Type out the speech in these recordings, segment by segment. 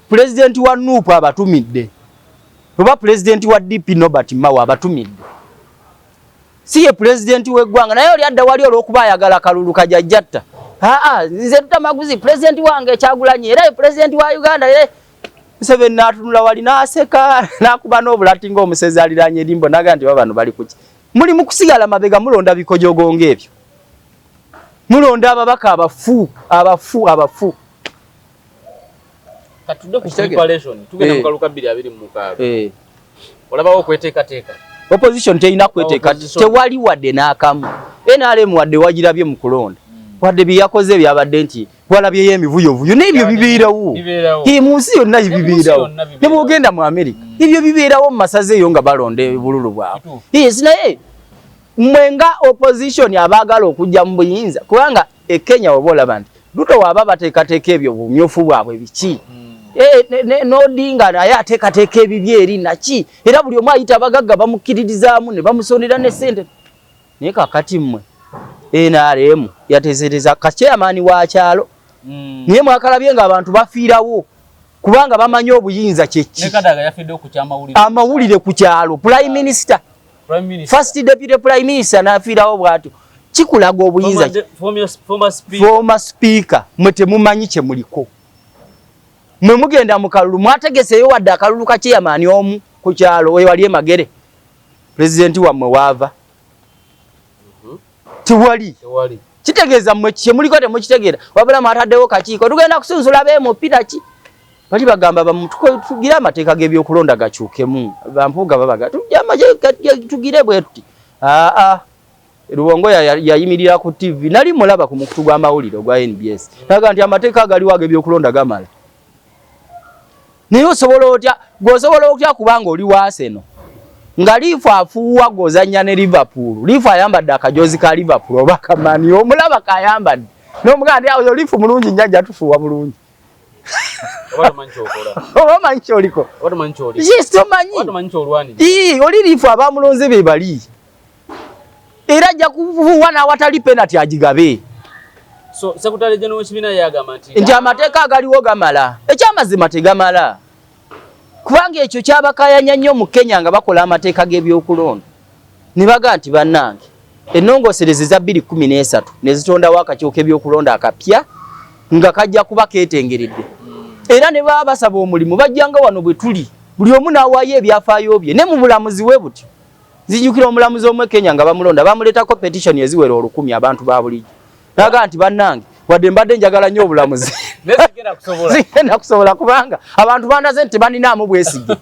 president wa NUP abatumidde oba president wa DP Norbert Mao abatumidde siye president w'eggwanga naye oli adda wali olw'okuba ayagala kalulu kajajjatta nze tutamaguzi president wange Kyagulanyi era president wa Uganda Museveni n'atunula wali n'aseka n'akuba n'obulati ng'omusezi aliraanye erimbo naga nti babano bali kuki muli mu kusigala mabega mulonda bikojogo ng'ebyo mulonda ababaka abafu katudde ku preparation tugenda mu kaluka 2026 olabawo okweteekateeka opposition teina kweteeka tewali wadde n'akamu NRM wadde wagirabye mu kulonda wadde byakoze byabadde nti walabye yemivuyovuyo n'ebyo bibeerawo mu nsi yonna bibeerawo ne bwogenda mu America ebyo bibeerawo mu masaze eyo nga balonda bululu bwabwe naye mwenga opposition abaagala okujja mu buyinza kubanga Kenya oba olaba nti Ruto waaba bateekateeka ebyo bumyufu bwabwe biki n'Odinga naye ateekateeka ebibyeri naki era buli omu ayita abagagga bamukkiririzaamu ne bamusonera ne ssente naye kakati mmwe NRM yateesereza kakyamaani wa kyalo naye mwakalabye ng'abantu bafiirawo kubanga bamanyi obuyinza kyeki amawulire ku kyalo prime minister first deputy prime minister n'afiirawo bw'atyo kikulaga obuyinza former speaker mwe temumanyi kye muliko mwe mugenda mu kalulu mwategeseyo wadde akalulu kakyamaani omu ku kyalo wali Magere president wammwe waava tiwali kitegeeza mmwe kye muliko temukitegeera wabula mwataddewo kakiiko tugenda kusunzula beemo piraki bali bagamba tugire amateeka g'ebyokulonda gakyukemu bampuuga babaga tugire bwe tuti Luwongo yayimirira ku TV nali mulaba ku mukutu gw'amawulire ogwa NBS naga nti amateeka agaliwo ag'ebyokulonda gamala naye osobola otya kubanga oli wa Arsenal nga Liifu afuuwa gozanya ne Liverpool Liifu ayambadde akajozi ka Liverpool oba kamani omulaba kayambadde n'omuganda ndi awo Liifu mulungi njajja tufuuwa bulungi oba manyi kyoliko oli Liifu abamulonze be bali era ajja kufuuwa n'awatali penalty agigabe Secretary General w'ekibiina yagamba nti amateeka agaliwo gamala ekyamazima tegamala kubanga ekyo kyabakayanya nnyo mu Kenya nga bakola amateeka g'ebyokulonda ne baga nti bannange ennongoosereze za 2013 ne zitondawo akakiiko k'ebyokulonda akapya nga kajja kuba keetengeredde era ne baba basaba omulimu bajjanga wano bwe tuli buli omu n'awaayo ebyafaayo bye ne mu bulamuzi we butyo zijjukira omulamuzi omwe Kenya nga bamulonda bamuleetako petition eziwera 1000 abantu ba bulijjo naga nti bannange wadde mbadde njagala nnyo obulamuzi zigenda kusobola kubanga abantu bandaze nti baninaamu bwesige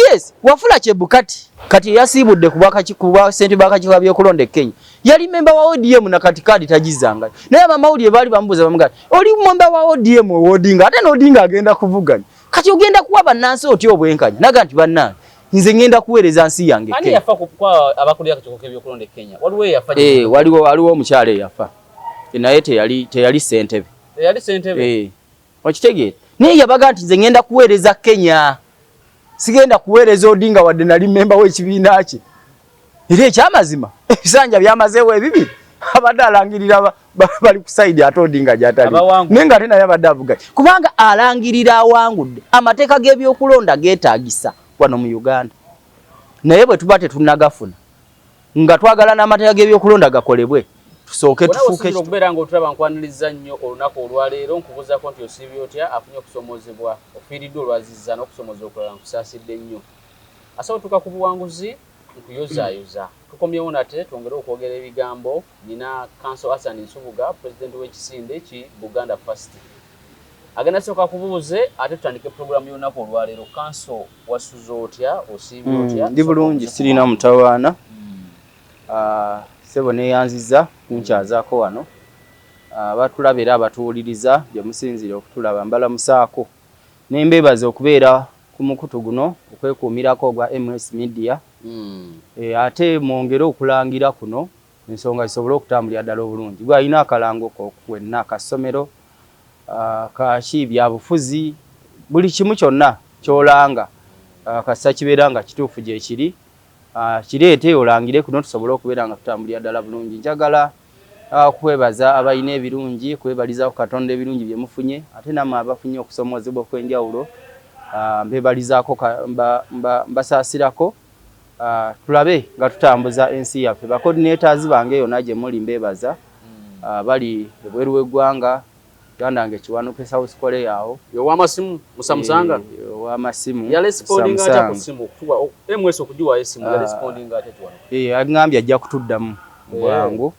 yes Wafula Chebukati kati yasiibudde kuba ssente bakakiiko byokulonda e Kenya yali memba wa ODM na kati kadi tagizanga naye abamawulire baali bamubuuza bamugamba oli memba wa ODM Odinga ate n'Odinga agenda kuvuganya kati ogenda kuwa bannansi otya obwenkanya naga nti bannange nze ngenda kuweereza nsi yange Kenya. Ani yafa kwa abakulira akakiiko k'ebyokulonda e Kenya? Waliwo yafa. Waliwo omukyala eyafa. Naye teyali ssentebe. Teyali ssentebe. Okitegeera. Naye yabaga nti nze ngenda kuweereza Kenya. Sigenda kuweereza Odinga wadde nali memba w'ekibiina kye. Era ekyamazima ebisanja byamazeewo ebibiri. Abadde alangirira bali ku side ate Odinga gy'atali. Naye nga ate naye abadde avuga. Kubanga alangirira awangudde amateeka g'ebyokulonda geetaagisa wano mu Uganda naye bwe tuba tetunnagafuna nga twagala n'amateeka g'ebyokulonda gakolebwe tusooke tufuuke okubeera ng'otulaba nkwaniriza nnyo olunaku olwaleero nkubuuzaako nti osiibye otya afunye okusomozebwa ofiiriddwe olwazizza n'okusomoza okulala nkusaasidde nnyo asobola tuka ku buwanguzi nkuyozaayoza tukomyewo nate twongere okwogera ebigambo nina Council Hassan Nsubuga pulezidenti w'ekisinde ki Buganda First agenda soka kubuuze ate tutandike programu y'olunaku olwaleero Council wasuza otya osiibye otya ndi bulungi sirina mutawaana sebo neyanziza kunkyazaako wano batulaba era abatuwuliriza gye musinzire okutulaba mbalamusaako nembeebaza okubeera ku mukutu guno okwekuumirako ogwa MS Media ate mwongere okulangira kuno ensonga zisobole okutambulira ddala obulungi gwalina akalango kwenna akasomero kashi byabufuzi buli kimu kyonna kyolanga kasa kibeera nga kituufu gye kiri kireete olangire kuno tusobole okubeera nga tutambulira ddala bulungi njagala kwebaza abayina ebirungi kwebaliza ku Katonda ebirungi bye mufunye ate namwe abafunye okusomozebwa kw'enjawulo mbebalizaako mbasaasirako tulabe nga tutambuza ensi yaffe ba coordinators bange yonna gye muli mbebaza bali ebweru w'eggwanga gandange kiwanuka South Korea awo wamasimu musamusanga wamasimu ya responding ata kusimu kutuwa emweso okujiwa esimu ya responding ata tuwa agambye ajja kutuddamu bwangu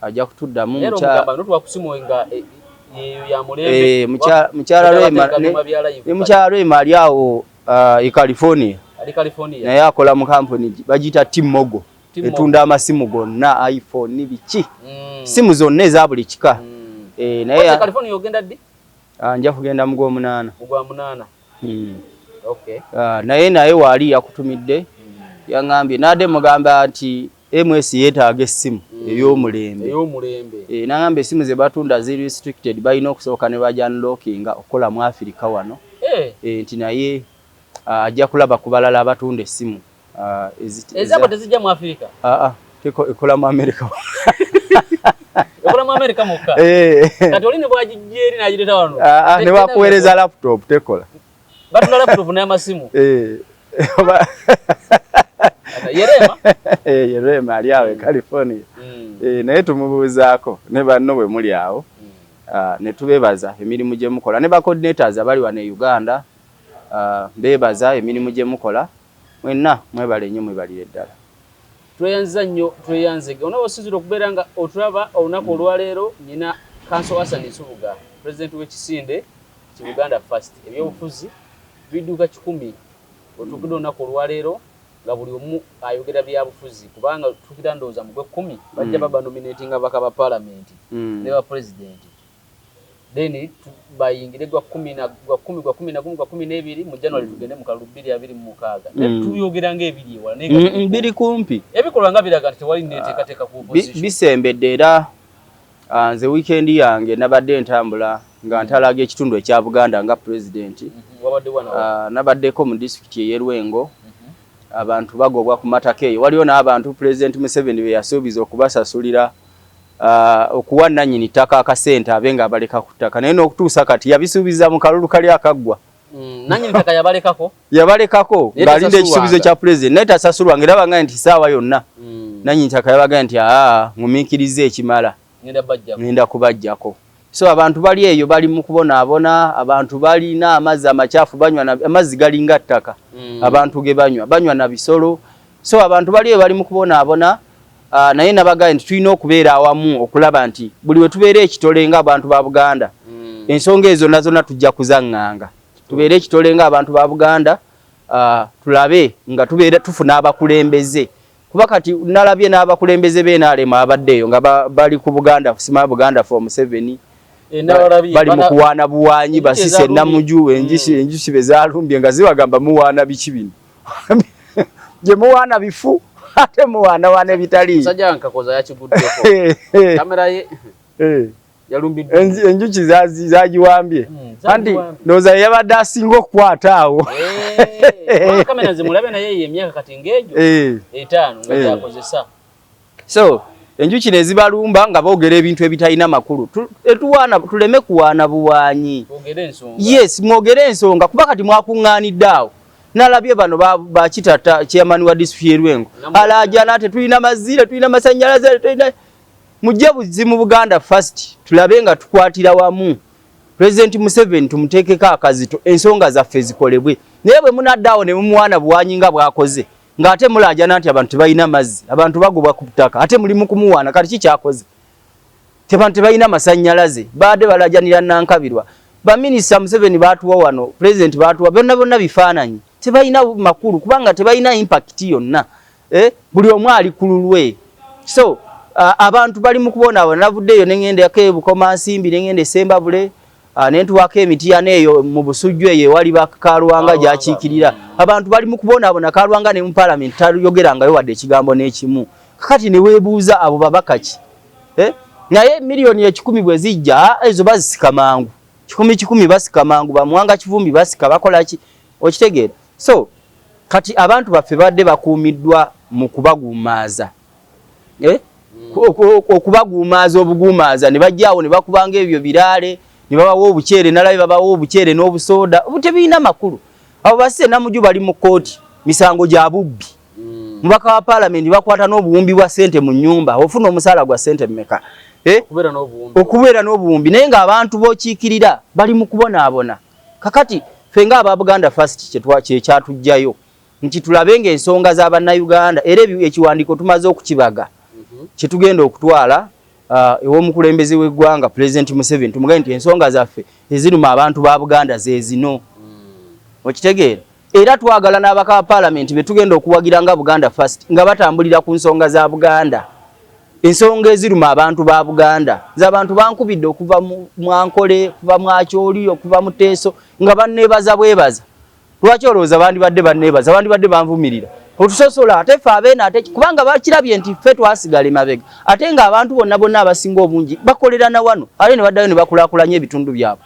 ajja kutuddamu mukya notwa kusimu nga ya mulembe mukyala Rwema ali awo e California naye akola mu company bagita T-Mogo etunda amasimu gonna iPhone biki simu zonna eza buli kika naye California ogenda ddi nja kugenda mu Gw'omunaana okay naye wali yakutumidde yangambye nade mugamba nti MS yeetaaga essimu ey'omulembe nangambye essimu ze batunda ziri restricted balina okusooka ne bajja unlockinga okukola mu Africa wano nti naye ajja kulaba ku balala abatunda essimu ezabo tezijja mu Africa ekola mu America ekola mu America mukka kati oli ne bwagijjeeri n'agireta wano ne bakuweereza laptop tekola batunda laptop n'amasimu Yerema ali awo e California naye tumubuuzaako ne banno bwe muli awo ne tubebaza emirimu gye mukola ne ba coordinators abali wano e Uganda bebaza emirimu gye mukola mwenna mwebale nnyo mwebalire ddala tweyanza nnyo tweyanzege onawo osinzira okubeera nga otulaba olunaku olwaleero nyina Kanso Hassan Nsubuga President w'ekisinde ki Uganda First ebyobufuzi biduuka 10 otugidde olunaku olwaleero nga buli omu ayogera byabufuzi kubanga tukira ndowooza mu Gwe-10 bajja baba nominatinga bakaba parliament ne ba president then bayingire Gwa-10 Gwa-12 mu January tugende mu Kalulu 2026 tuyogera ng'ebiri ewala biri kumpi ebikolwa nga biraga nti tewali neteekateeka ku opposition bisembedde era nze weekend yange nabadde ntambula nga ntalaga ekitundu ekya Buganda nga president nabaddeko mu district y'e Lwengo abantu bagobwa ku mataka eyo waliwo n'abantu President Museveni be yasuubiza okubasasulira okuwa nannyini ttaka akasente abenga abaleka ku ttaka naye n'okutuusa kati yabisuubiza mu kalulu kali akaggwa nannyini ttaka yabalekako ng'alinda ekisuubizo kya President naye tasasulwa ng'eraba nga nti saawa yonna nannyini ttaka yabaga nti ngumiikirize ekimala ngenda kubajjako so abantu bali eyo bali mu kubonaabona abantu balina amazzi amacaafu banywa amazzi galinga ttaka abantu ge banywa na bisolo so abantu bali eyo bali mu kubonaabona naye nabaga nti tulina okubeera awamu okulaba nti buli we tubeera ekitole ng'abantu ba Buganda ensonga ezo nazona tujja kuzaŋŋanga tubeere ekitole ng'abantu ba Buganda tulabe nga tubeera tufuna abakulembeze kuba kati nalabye n'abakulembeze b'enaalema abaddeeyo nga bali ku Buganda sima Buganda for Museveni bali mu kuwaana buwaanyi basise namuju enjusi bezalumbye nga zibagamba muwaana biki bino gye muwaana bifu ate muwaana wane bitali sajja nkakoza yakiguddeko kamera ye yalumbiddwa enjuki zagiwambye anti ndowooza yabadde asinga okukwata awo kamera zimulabe naye emyaka kati ng'egyo 5 nga yakozesa so enjuki ne zibalumba nga boogera ebintu ebitalina makulu tuleme kuwaana buwaanyi yes mwogere ensonga kuba kati mwakuŋŋaanidde awo nalabye bano bakitata chairman wa district y'e Lwengo alaajana tetulina mazzi tetulina masannyalaze tetulina mujje buzzi mu Buganda First tulabe nga tukwatira wamu President Museveni tumuteekeko akazito ensonga zaffe zikolebwe naye bwe munaddaawo ne mumuwaana buwaanyi nga bwakoze ng'ate mulaajana nti abantu tebalina mazzi abantu bagobwa ku ttaka ate muli mu kumuwaana kati kikyakoze abantu tebalina masannyalaze baadde balaajanira Nankabirwa baminisita Museveni baatuwa wano president baatuwa bonna bifaananyi tebalina makulu kubanga tebalina impact yonna buli omu ali ku lulwe so abantu bali mu kubonaabona navuddeeyo neŋŋendeko e Bukomansimbi neŋŋenda e Sembabule nentuwako emitiana eyo mu Busujju eyo ewali Kalwanga gyakiikirira abantu bali mu kubonaabona Kalwanga ne mu parliament tayogerangayo wadde ekigambo n'ekimu kakati ne weebuuza abo babaka ki naye miliyoni 10 bwe zijja ezo bazisika mangu 10 basika mangu bamuwanga Kivumbi basika bakola ki okitegeera so kati abantu baffe badde bakuumiddwa mu kubaguumaaza okubaguumaaza obuguumaaza ne bajjaawo ne bakubanga ebyo biraale ne babawo obuceere nalabe babawo obuceere n'obusooda tebiina makulu. Abo basse Namuju bali mu kkooti misango gya bubbi. Mubaka wa paalamenti bakwata n'obuwumbi bwa ssente mu nnyumba ofuna omusaala gwa ssente mmeka okubeera n'obuwumbi naye ng'abantu b'okiikirira bali mu kubonaabona. Kakati ffe ng'aba Buganda First kyatujjayo nti tulabe ng'ensonga z'Abannayuganda era ekiwandiiko tumaze okukibaga kyetugenda okutwala ew'omukulembeze w'eggwanga President Museveni tumugaye nti ensonga zaffe eziruma abantu ba Buganda ze zino. Okitegeera? Era twagala n'abaka ba paalamenti be tugenda okuwagira nga Buganda First nga batambulira ku nsonga za Buganda. Ensonga eziruma abantu ba Buganda z'abantu bankubidde okuva mu Ankole kuva mu Akyoli okuva mu Teeso nga banneebaza bwebaza. Lwaki olowooza bandibadde banneebaza bandibadde banvumirira otusosola ate ffe abeena ate kubanga bakirabye nti ffe twasigala emabega ate ng'abantu bonna abasinga obungi bakolera na wano ate ne baddayo ne bakulaakulanya ebitundu byabwe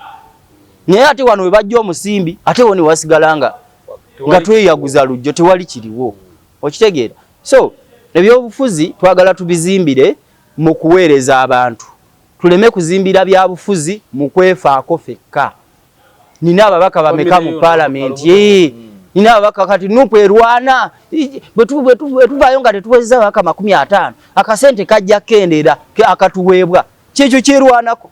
naye ate wano we bajja omusimbi ate wo ne wasigala nga tweyaguza lujjo tewali kiriwo. Okitegeera? So ebyobufuzi twagala tubizimbire mu kuweereza abantu tuleme kuzimbira byabufuzi mu kwefaako fekka. Nina ababaka bameka mu paalamenti nina ababaka kati nupu erwana bwe tuvaayo nga tetuweza ababaka 50 akasente kajja kendera akatuweebwa kyekyo kyerwanako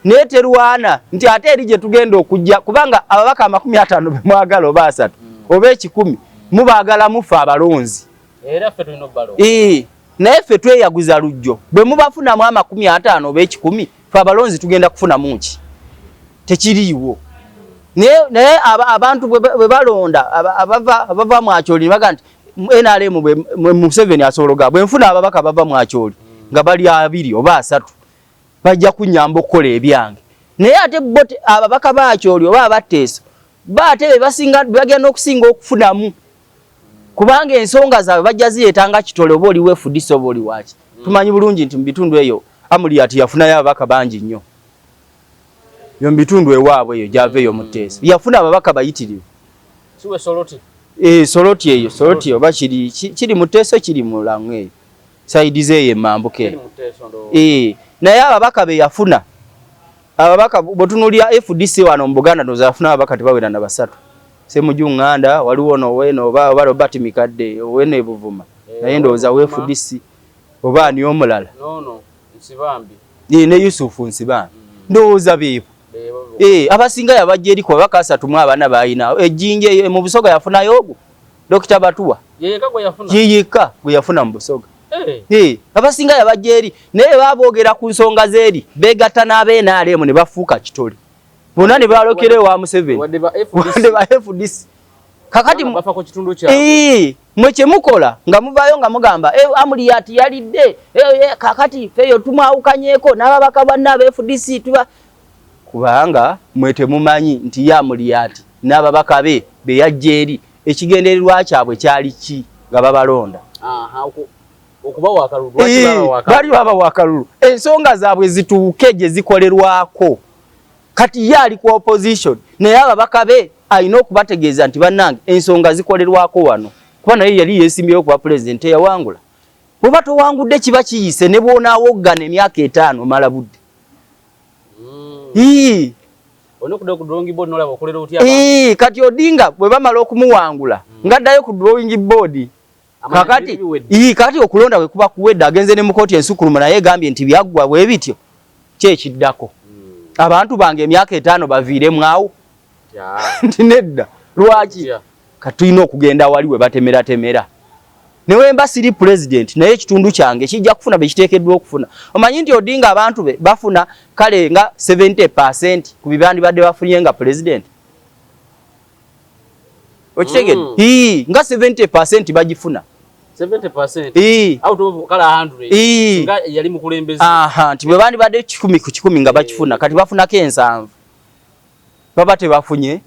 naye terwana nti ate eri gye tugenda okujja kubanga ababaka 50 be mwagala oba 3 oba 10 mubaagala mufa abalonzi era ffe tulina obbalo naye ffe tweyaguza lujjo bwe mubafunamu 50 oba 10 ffe abalonzi tugenda kufuna munki tekiriiwo. Naye abantu bwe balonda abava mu Akyoli baga nti NRM Museveni asologa bwe nfuna ababaka bava mu Akyoli nga bali 2 oba 3 bajja kunyamba okukola ebyange naye ate bote ababaka ba Akyoli oba abateeso baate bagenda okusinga okufunamu kubanga ensonga zaabwe bajja zireetanga kitole oba oli weefudisa oba oli waaki. Tumanyi bulungi nti mu bitundu eyo Amuriat yafunayo ababaka bangi nnyo yo mbitundu ewaabwe eyo gyaveeyo mu Teesa yafuna ababaka bayitirivu siwe Soroti Soroti oba kiri mu Teesa kiri mu Lang'e eyo saidi zeeyo emambuke naye ababaka be yafuna ababaka botunuulya FDC wano mu Buganda ndoza yafuna ababaka tebawera na 3 Ssemuju Nganda waliwo n'Oweno oba Robert Mikadde Oweno e Buvuma naye ndowooza we FDC oba ani omulala Nsibambi ne Yusufu Nsibambi ndowooza beepo abasinga yabajja eri ku babaka 34 bayina ejjinje mu Busoga yafunayo ogwo Dr. Batuwa yeyeka gwe yafuna mu Busoga abasinga yabajja eri naye baboogera ku nsonga zeeri beegatta n'ab'NRM ne bafuuka kitole bonna ne balokere wa Museveni wadde ba FDC kakati bafa ku kitundu kyabwe mwe kye mukola nga muvaayo nga mugamba Amuriat yalidde kakati feyo tumwawukanyeeko n'ababaka banna aba FDC tuba kubanga mwe temumanyi nti ya Amuriat n'ababaka be yajja eri ekigendererwa kyabwe kyali ki nga babalonda okubawa akalulu bali babawa akalulu ensonga zaabwe zituuke gye zikolerwako kati yali ku opposition naye ababaka be alina okubategeeza nti bannange ensonga zikolerwako wano kuba naye yali yeesimbyeyo kuba pulezidenti eyawangula bw'oba towangudde kiba kiyise ne bw'onaawoggana emyaka 5 omala budde kati Odinga bwe bamala okumuwangula ng'addayo ku drawing board kakati okulonda bwe kuba kuwedde agenze ne mu kkooti ensukkulumu naye egambye nti byaggwa bwe bityo kyekiddako abantu bange emyaka 5 baviiremu awo nti nedda lwaki katulina okugenda wali we batemera newe mba siri president naye ekitundu kyange kijja kufuna bye kiteekeddwa okufuna. Omanyi nti Odinga abantu be bafuna kale nga 70% ku bibandi badde bafunye nga president. Okitegedde? Nga 70% bagifuna. 70% out of kala 100 nga yali mukulembeze. Nti bwe bandi badde 10 ku 10 nga bakifuna kati bafunako 7 baba tebafunye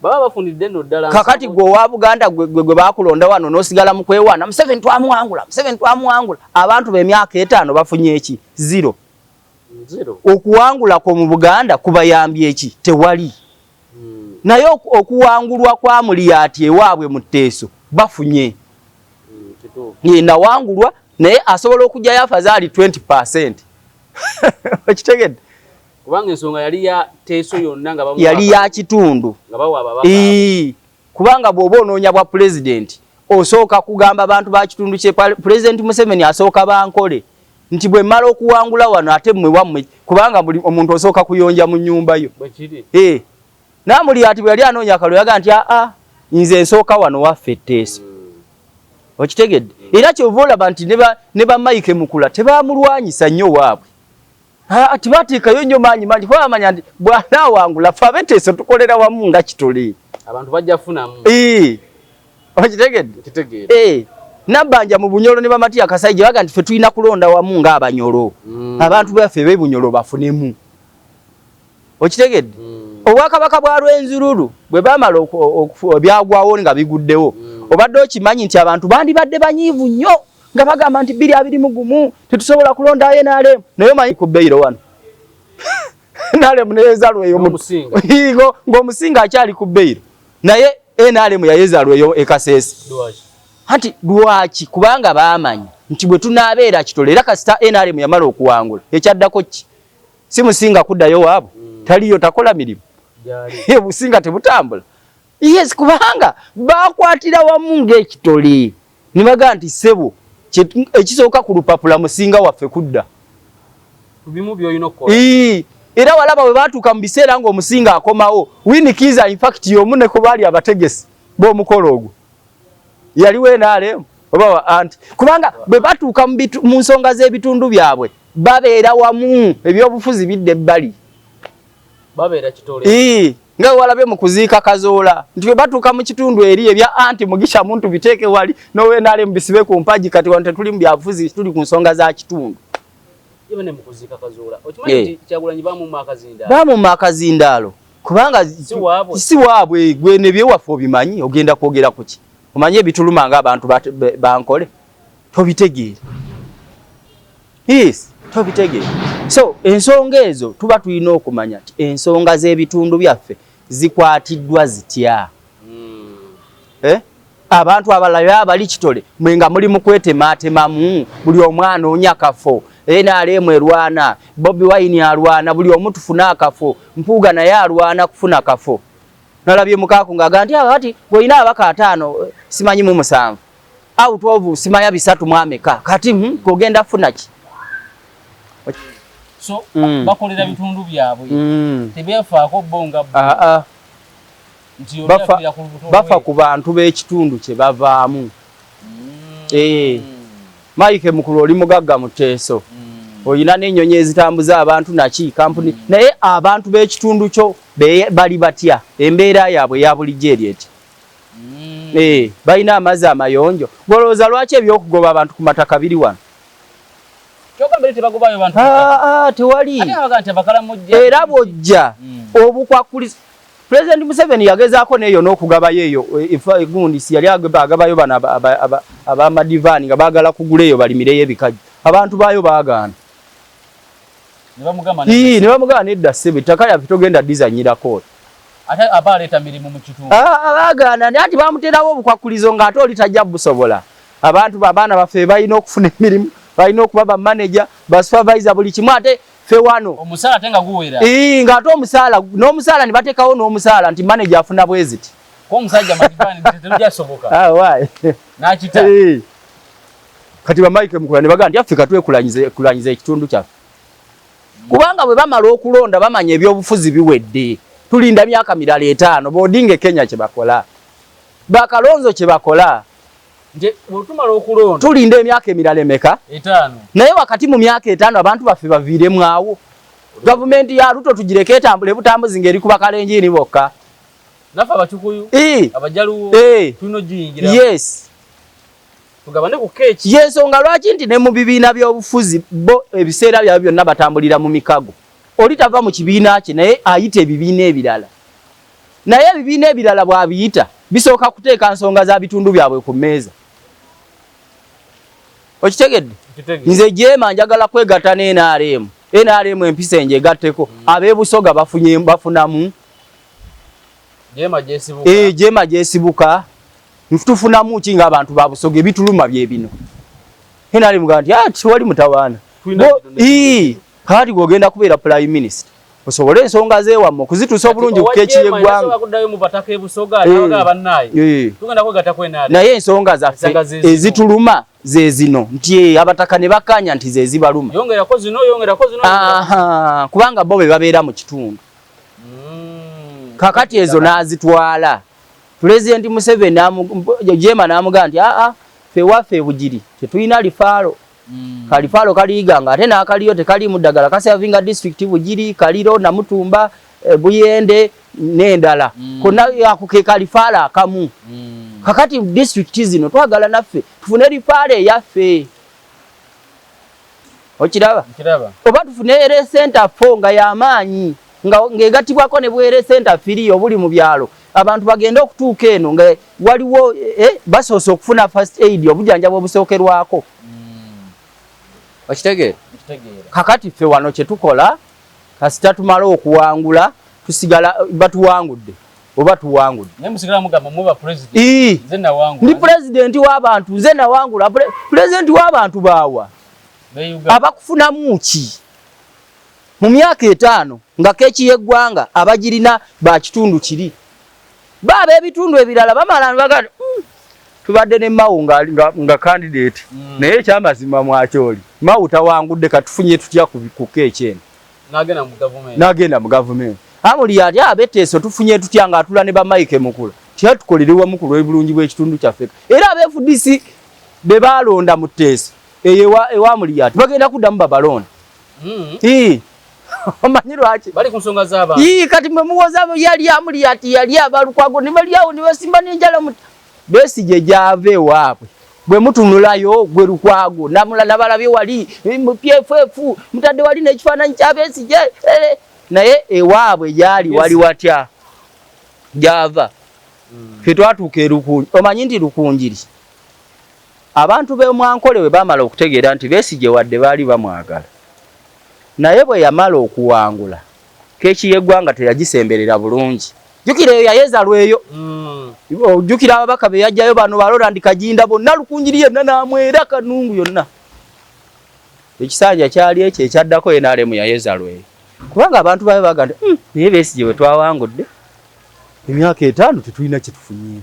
baba bafunidde no ddala kakati gwe wa Buganda gwe bakulonda wano nosigala mu kwewana Museveni twamuwangula abantu b'emyaka 5 bafunye eki 0 okuwangula ko mu Buganda kubayambye eki tewali naye okuwangulwa kwa Amuriat ewaabwe mu Teeso bafunye nawangulwa naye asobola okujjayo afazali 20%. Okitegedde? Kubanga ensonga yali ya teeso yonna nga bamu yali ya kitundu. Nga bawa ababaka. Kubanga bw'oba onoonya bwa president osooka kugamba abantu ba kitundu kye President Museveni asooka bankole nti bwe mmala okuwangula wano ate mmwe wammwe kubanga buli omuntu osooka kuyonja mu nnyumba yo. Bwekiri. Naamuli ati bwe yali anoonya akalulu yaga nti nze nsooka wano waffe etteeso. Okitegedde? Era kyova olaba nti ne ba Mike Mukula tebaamulwanyisa nnyo waabwe. Tibateekayo nnyo maanyi mangi kuba bamanya nti bw'anaawangula ffe ab'etteeso tukolera wamu nga kitole. Abantu bajja funamu. Okitegedde? Kitegeera. Nabbanja mu Bunyoro ne Bamatiya Kasaija baga nti ffe tulina kulonda wamu ng'Abanyoro. Abantu baffe b'e Bunyoro bafunemu. Okitegedde? Obwakabaka bwa Rwenzururu bwe baamala byagwawo nga biguddewo. Obadde okimanyi nti abantu bandibadde banyiivu nnyo nga bagamba nti 221 tetusobola kulonda NRM. Naye manyi ku Beiro wano. NRM neyezalweyo ng'omusinga akyali ku Beiro. Naye NRM yayezalweyo e Kasese. Anti lwaki? Kubanga baamanya nti bwe tunaabeera kitole era kasita NRM yamala okuwangula ekyaddako ki? Si musinga kuddayo waabo. Taliyo takola mirimu. Businga tebutambula. Yes, kubanga bakwatira wamu ng'ekitole. Ne baga nti ssebo ekisooka ku lupapula musinga waffe kudda. Bimu by'olina okukola. Era walaba bwe baatuuka mu biseera ng'omusinga akomawo Winnie-Kiza in fact y'omu ne ku baali abategesi b'omukolo ogwo. Yaliwo NRM oba anti kubanga bwe batuuka mu nsonga z'ebitundu byabwe babeera wamu ebyobufuzi bidde ebbali. Babeera kitole. Nga walabye mu kuziika Kazoola nti bwe batuuka mu kitundu eri ebya anti Mugisha muntu biteeke wali nowe NRM bisibe ku mpaji kati wante tuli mu byabufuzi tuli ku nsonga za kitundu. Yebane mu kuziika Kazoola. Okimanyi Kyagulanyi baamu mu akazindaalo. Baamu mu akazindaalo. Kubanga si waabwe gwe ne byewaffe obimanyi ogenda kwogera ku ki? Omanyi ebituluma ng'abantu bankole tobitegeera. Yes, tobitegeera. So ensonga ezo tuba tulina okumanya nti ensonga z'ebitundu byaffe zikwatiddwa zitya. Abantu abalala bali kitole mwe nga muli mu kwetemaatemamu buli omwana onya kafo NRM erwana Bobi Wine alwana buli omu tufuna akafo Mpuuga naye alwana kufuna kafo. Nalabye mukaako ng'aga nti ati gw'olina abaka 5 simanyi mu 7 au 12 simanya 3 mu ameka kati kogenda funa ki? So bakolera bitundu byabwe tebyafaako bonga bafa ku bantu b'ekitundu kye bavaamu. Mike Mukulu oli mugagga mu Teeso oyina n'ennyonyi ezitambuza abantu naki kampuni naye abantu b'ekitundu kyo bali batya embeera yaabwe ya bulijjo eri eti. Balina amazzi amayonjo. Golowooza lwaki ebyokugoba abantu ku mataka biri wano? Tewali. Era bw'ojja obukwakuliza President Museveni yagezaako neyo n'okugabayo eyo gundi si yali agabayo bano ab'amadivaani nga baagala kugula eyo balimireyo ebikajjo. Abantu baayo baagaana. Ne bamugamba nedda ssebe ettaka lyaffe togenda ddizanyirako. Ate aba aleeta mirimu mu kitundu. Baagaana ati bamuterawo obukwakulizo ng'ate oli tajja busobola. Abaana baffe balina okufuna emirimu balina okuba ba manager ba supervisor buli kimu ate ffe wano. Omusaala ate nga guwera. Ng'ate omusaala n'omusaala ne bateekawo n'omusaala nti manager afuna bweziti. Ko omusajja madivaani terujjasoboka. Wayi. N'akita. Kati ba Mike Mukula ne bagamba nti Afrika twekulanyiza ekitundu kyaffe. Kubanga bwe bamala okulonda bamanya ebyobufuzi biwedde. Tulinda myaka mirala 5 boodinge Kenya kye bakola. Bakalonzo kye bakola. Nje bwetumala okulonda. Tulinda emyaka emirala emeka? 5. Naye wakati mu myaka 5 abantu baffe baviiremu awo. Gavumenti ya Ruto tugireke etambule butambuzi ng'eri ku bakalenjini bokka. Nafa Abatukuyu. Abajaluwo. Tuno jiyingira. Yes. Tugabane ku keeki. Yensonga lwaki nti ne mu bibiina by'obufuzi bo ebiseera byabwe byonna batambulira mu mikago. Oli tava mu kibiina kye naye ayita ebibiina ebirala. Naye ebibiina ebirala bw'abiyita bisooka kuteeka nsonga za bitundu byabwe ku mmeeza. Okitegedde? Nze Jeema njagala kwegatta ne NRM. NRM empisa enje egatteko. Ab'ebusoga bafunamu. Jeema gyesibuka. Jeema gyesibuka. Ntufunamu ki ng'abantu ba Busoga ebituluma bye bino. Henali muganti wali mutawana kati gogenda kubeera prime minister osobole ensonga zeewamma okuzituusa obulungi ku keeki y'eggwanga naye ensonga zaffe ezituluma ze zino nti abataka ne bakkaanya nti ze zibaluma kubanga bo be babeera mu kitundu kakati ezo n'azitwala President Museveni Jema n'amugamba nti ffe waffe bugiri tetulina lifaalo Kalifalo kaliganga ate n'akaliyo tekali mu Ddagala Kasavinga district bugiri Kaliro Namutumba Buyende n'endala konna yakuke kalifala akamu kakati district zino twagala naffe tufune lifaale yaffe okiraba oba tufune ere center 4 nga y'amaanyi ng'egattibwako ne bwere center 3 obuli mu byalo abantu bagenda okutuuka eno nga waliwo basoose okufuna first aid obujjanjabi obusookerwako Okitegere kakati ffe wano kye tukola kasita tumala okuwangula tusigala batuwangudde oba tuwangudde ne musigala mugamba muba president nze nawangula ni president w'abantu nze nawangula president w'abantu baawa abakufuna muki mu myaka 5 nga keeki y'eggwanga abagirina ba kitundu kiri baba ebitundu ebirala bamala bagala tubadde ne Mawu nga candidate naye kyamazima mwakyoli Mawu tawangudde katufunye tutya ku keeki eno nagenda mu government amuli ati abeteeso tufunye tutya nga atula ne ba Mike Mukula tyatukolerewa mukulu w'ebulungi bw'ekitundu kyaffe era abeFDC be balonda mu teeso ewa muli ati bagenda kuddamu babalonda omanyi lwaki bali ku nsonga z'abantu kati mwe muwoza yali amuli ati yali abalukwago ne bali awo ne basimba n'enjala Besigye gyave waabwe bwe mutunulayo gwe Lukwago namulala balabye wali mu PFF mutadde wali n'ekifaananyi kya Besigye naye ewaabwe yali wali watya gyava ffe twatuuka Lukunji omanyi nti Lukunjiri abantu b'Omwankole we baamala okutegeera nti Besigye wadde baali bamwagala naye bwe yamala okuwangula keeki y'eggwanga teyagisemberera bulungi jukira eyo yayeza lweyo jukira ababaka be yajjayo bano balora Kajinda bonna Lukunjiri yenna n'amwera Kanungu yonna ekisanja kyali ekyo ekyaddako yenaalemu yayeza lweyo kubanga abantu babe baganda naye Besigye we twawangudde emyaka 5 tetulina kye tufunye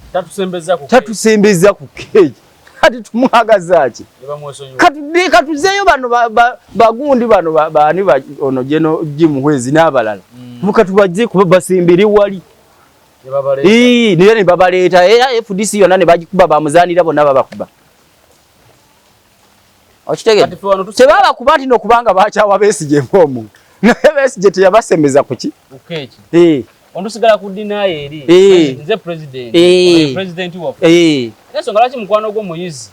tatusembeza ku keeki kati tumwagaza ki katuzeeyo bano bagundi bano baani ono Jeno Jimuhwezi n'abalala mukatubajje kuba basimbiri wali niyo ne babaleeta era FDC yonna ne bagikuba bamuzaanira bonna babakuba okitegedde tebabakuba nti nokubanga bakyawa Besigye ng'omuntu naye Besigye teyabasemeza kuki ondusigala ku dinaye eri nze president waffe ensonga lwaki mukwano gw'omuyizi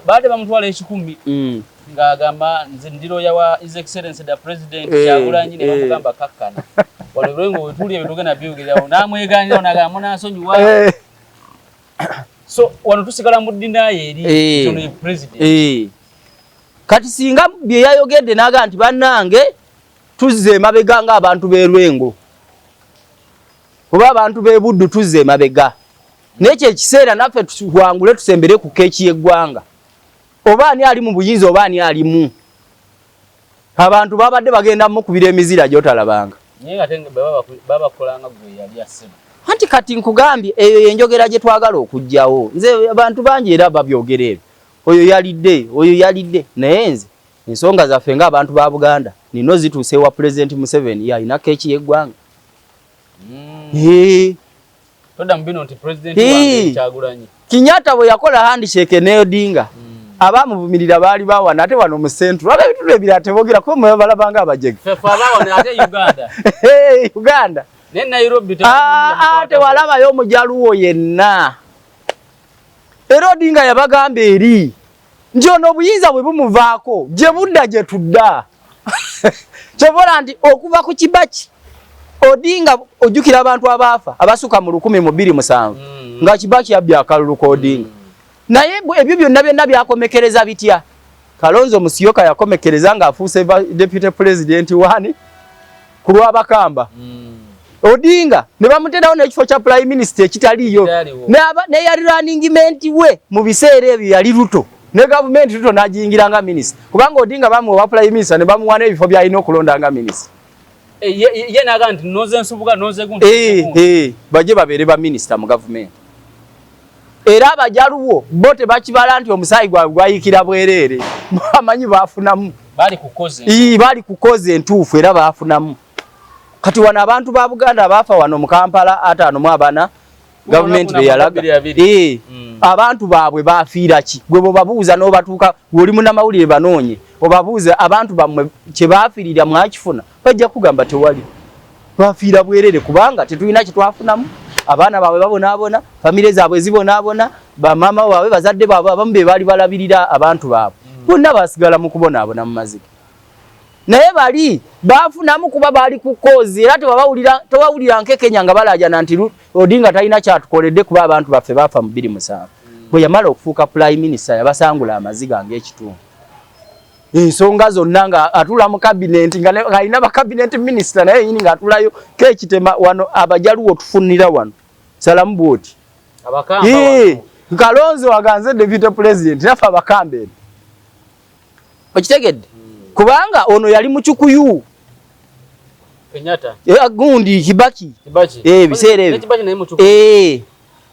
baade bamutwala 10 ng'agamba nze ndiroya wa His Excellency the President Kyagulanyi ne bamugamba kakkana wano lwengo wetuli ebitugenda byogerawo n'amweganira n'agamba munansonyiwa so wano tusigala mu dinaye eri tono president kati singa bye yayogedde n'agamba nti bannange tuzze emabega ng'abantu b'Erwengo oba abantu b'Ebuddu tuzze emabega n'ekyo ekiseera naffe tuwangule tusembere ku keeki y'eggwanga oba ani ali mu buyinza oba ani alimu abantu babadde bagenda mukubira emizira gyotalabanga naye ate babakolanga gwe yali asema anti kati nkugambye eyo yenjogera gye twagala okujjawo nze abantu bangi era babyogera ebyo oyo yalidde naye nze ensonga zaffe ng'abantu ba Buganda nino zituuse wa President Museveni yalina keeki y'eggwanga toda mbino nti president wange Kyagulanyi Kinyatta bwe yakola handshake ne Odinga abamuvumirira baali bawana ate wano mu central abe bitundu ebira tebogera ko mwe balabanga abajege fefa bawana ate Uganda Uganda ne Nairobi ate walaba yo mujaluwo yenna era Odinga yabagamba eri njono obuyinza bwe bumuvaako gye budda gye tudda kyobola nti okuva ku Kibaki Odinga ojukira abantu abafa abasuka mu 127 nga Kibaki yabya akalulu ko Odinga naye ebyo byonna byakomekereza bitya Kalonzo Musyoka yakomekereza nga afuuse deputy president wani kulwa bakamba Odinga ne bamuterawo n'ekifo kya prime minister ekitaliyo ne yali running mate we mu biseera ebyo yali Ruto ne government Ruto najingira nga minister kubanga Odinga bamuwa prime minister ne bamuwa n'ebifo by'alina okulonda nga minister ye naga nti noze nsubuga noze gunti baje babeere ba minister mu government era abajaluwo bo tebakibala nti omusaayi gwabwe gwayikira bwerere amanyi baafunamu bali kukoze entuufu era baafunamu kati wana abantu ba Buganda baafa wano mu Kampala 54 government beyalaga abantu baabwe baafiira ki gwe bobabuuza n'obatuuka oli munnamawulire banoonye obabuuza abantu bamwe kye baafiirira mwakifuna bajja kugamba tewali baafiira bwerere kubanga tetulina kye twafunamu abaana baabwe babonaabona famire zaabwe zibonaabona bamama baabwe bazadde baabwe abamu be baali balabirira abantu baabwe bonna baasigala mu kubonaabona mu mazike naye bali baafunamu kuba baali ku kozi era tewawulira nkekenya nga balajana nti Odinga talina kyatukoledde kuba abantu baffe baafa mu 2007 bwe yamala okufuuka prime minister yabasangula amaziga ng'ekitundu ensonga zonna nga atula mu cabinet nga alina ba cabinet minister naye yini nga atulayo kekitema wano abajaluwo tufunira wano salamu bwoti abakamba Kalonzo aganze deputy president nafa abakambe okitegedde kubanga ono yali mu Kikuyu Kenyatta gundi Kibaki biseere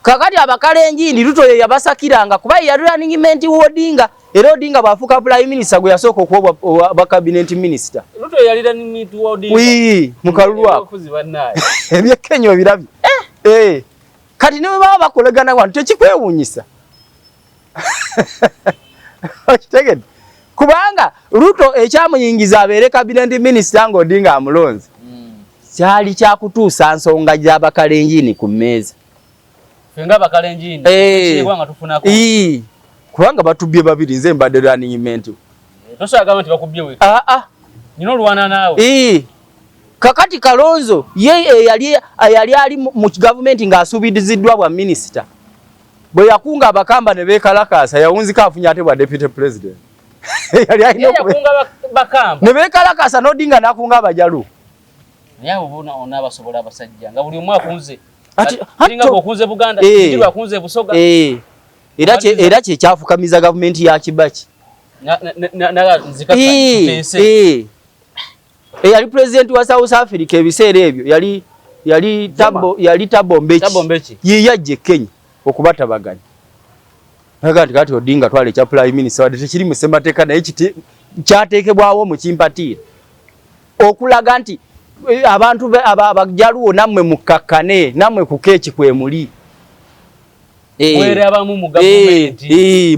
kakati abakalenjini Ruto ye yabasakiranga kuba ya running mate Odinga era Odinga bafuka prime minister gwe yasooka okuwa ba cabinet minister Ruto yali running mate Odinga mukalulwa kuzi bannaye ebye Kenya birabye kati ne baba bakolegana wantu tekikwewunyisa okitegedde kubanga Ruto ekyamuyingiza abeere cabinet minister ngo Odinga amulonze kyali kyakutuusa nsonga gy'abakalenjini ku mmeeza fenga bakalenjini kwanga tufunako kubanga batubye babiri nze mbadde running mate tosaga abantu bakubye we nino luwana naawe kakati Kalonzo ye yali ali mu government ng'asuubiziddwa bwa minister bwe yakunga abakamba ne beekalakasa yawunzika afunye ate bwa deputy president yali alina yakunga bakamba ne beekalakasa n'Odinga n'akunga abajalu yawo bona onabasobola abasajja nga buli omwa kunze Odinga bokunze Buganda ndibwa kunze Busoga era kye kyafukamiza government ya Kibaki na nzikaka pense yali president wa South Africa ebiseera ebyo yali Thabo Mbeki yajje Kenya okubatabaganya nagati kati Odinga twale kya prime minister wadde tekiri mu ssemateeka naye kyateekebwawo mu kimpatiira okulaga nti abantu abajaluwo nammwe mukakkane nammwe kukeeki kwemuli mwere abamu mu government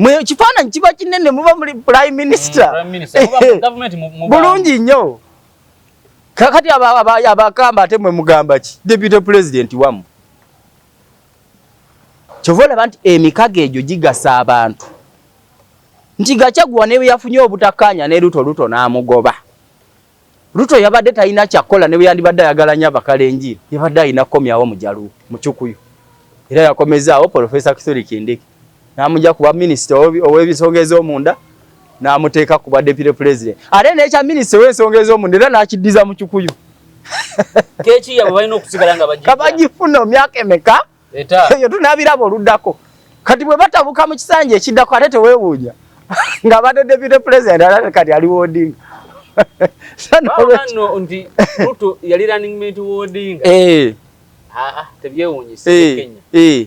mwe kifaananyi kiba kinene muba muli prime minister bulungi nnyo kakati abakamba ate mwe mugamba ki deputy president wamu kyovoolaba nti emikago egyo gigasa abantu nti Gachagua ne bwe yafunye obutakkaanya ne Ruto n'amugoba Ruto yabadde talina kyakola ne bwe yandibadde ayagala nnyo abakalenjini yabadde alina kukomyawo mujalu mu Kikuyu era yakomezaawo Professor Kithure Kindiki n'amugya kuba minister ow'ebisonga ez'omunda n'amuteeka kuba deputy president ate n'ekya minister w'ensonga ez'omunda era n'akiddiza mu Kikuyu keeki yabo balina okusigala nga bagifuna myaka emeka eyo tunaabiraba oluddako kati bwe batabuka mu kisanja ekiddako ate teweewuunya nga badde deputy president ate kati aliwo Odinga no ndi Ruto yali running mate Odinga tebyewuunyisa Kenya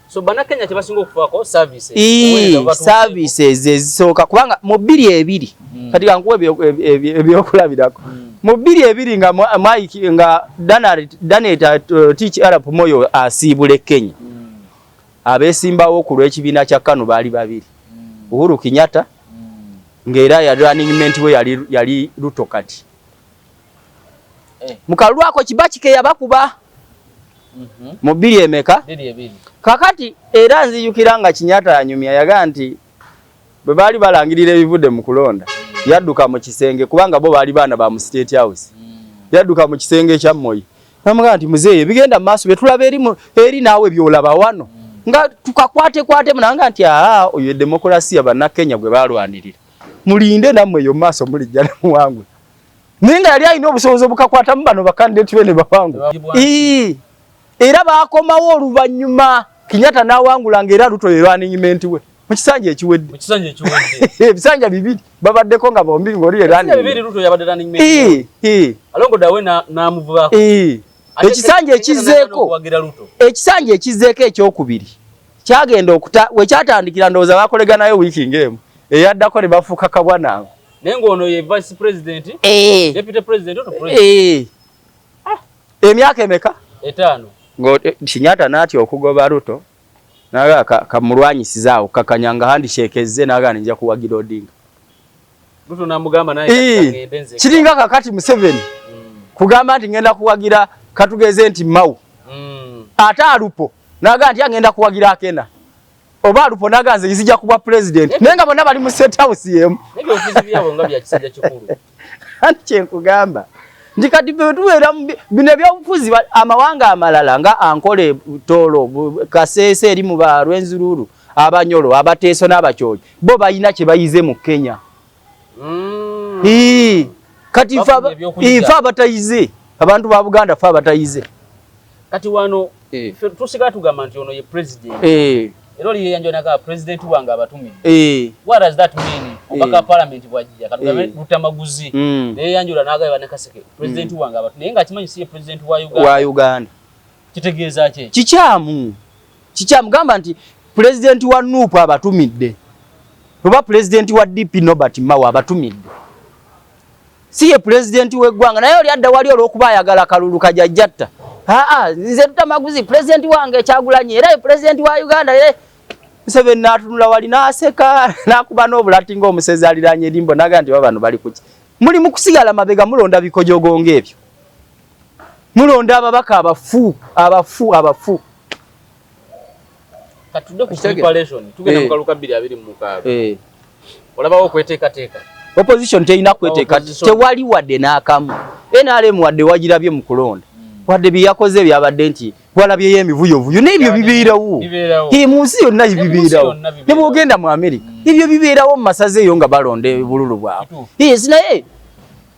so bana Kenya tebasinga okufaako services ezisooka kubanga mu 2 kati kankuwa ebyokulabirako mu 2 nga Mike nga Daniel Teach Arap Moyo asiibule Kenya abeesimbawo ku lw'ekibiina kya KANU baali 2 Uhuru Kenyatta ng'era ya running mate we yali Ruto kati mukalwako Kibaki ke yabakuba mu 2 emeka kakati era nzijukira nga Kenyatta yanyumya yaga nti bwe baali balangirira ebivudde mu kulonda yadduka mu kisenge kubanga bo baali baana ba mu State House yadduka mu kisenge kya Moi namuga nti muzeeye bigenda maaso betulaba eri naawe byolaba wano nga tukakwate munanga nti oyo demokrasia bana Kenya gwe balwanirira mulinde namwe yo maaso mulijja muwangwe ninga yali alina obusobozi bukakwata mu bano bakandidate bene bawangwe era bakomawo oluvannyuma Kenyatta n'awangula ng'era Ruto ye running mate we mu kisanja ekiwedde ebisanja bibiri babaddeko nga bombi ng'oli era bibiri Ruto yabadde running mate Alongo Dawe n'amuvubaako ekisanja ekizeeko ekyokubiri kyagenda we kyatandikira ndowooza bakoleganayo wiiki ng'emu eyaddako ne bafuuka kabwanango naye ng'ono ye vice president deputy president emyaka emeka 5 Kenyatta n'atya okugoba Ruto naga kamulwanyisizaawo kakanyanga handishekezze naga nja kuwagira Odinga Ruto namugamba naye kiringa kakati Museveni kugamba nti ngenda kuwagira katugeze nti Mau ate Alupo naga nti ngenda kuwagira Akena oba Alupo naga nze yizija kuba president nenga bonna bali mu State House yemu nege ofiisi byabo nga bya kisajja kikulu anti kyenkugamba ndikati betuwera bino byobufuzi amawanga amalala nga Ankole Tolo Kasese eri mu Rwenzururu Abanyolo Abateeso n'Abachoji bo bayina kye bayize mu Kenya kati ifa batayize abantu ba Buganda fa batayize kati wano tusiga tugamba nti ono ye president ero liye yanjonaka president wange abatumidde what does that mean obaka parliament bwajja katugambe Rutamaguzi naye yanjula nagaba ne Kaseke president wange abatumidde nga kimanyi si president wa Uganda kitegeeza ki kikyamu gamba nti president wa Nuupu abatumidde oba president wa DP Nobert Mao abatumidde si ye president w'eggwanga naye oli adda wali olw'okuba ayagala kalulu kajajjatta nze Rutamaguzi president wange Kyagulanyi era president wa Uganda Museveni n'atunula wali n'aseka n'akuba n'obulati ng'omusezi aliraanye erimbo naga nti bano bali kuki muli mu kusigala mabega mulonda bikojogo ng'ebyo mulonda ababaka abafu katudde ku preparation tugenda mu kaluka 2026 olabawo okweteekateeka opposition teyina kweteeka tewali wadde n'akamu NRM wadde wagirabye mu kulonda wadde byakoze byabadde nti walabye emivuyovuyo n'ebyo bibeerawo mu nsi yonna bibeerawo ne bw'ogenda mu America ebyo bibeerawo mu masaze eyo nga balonda bululu bwabwe naye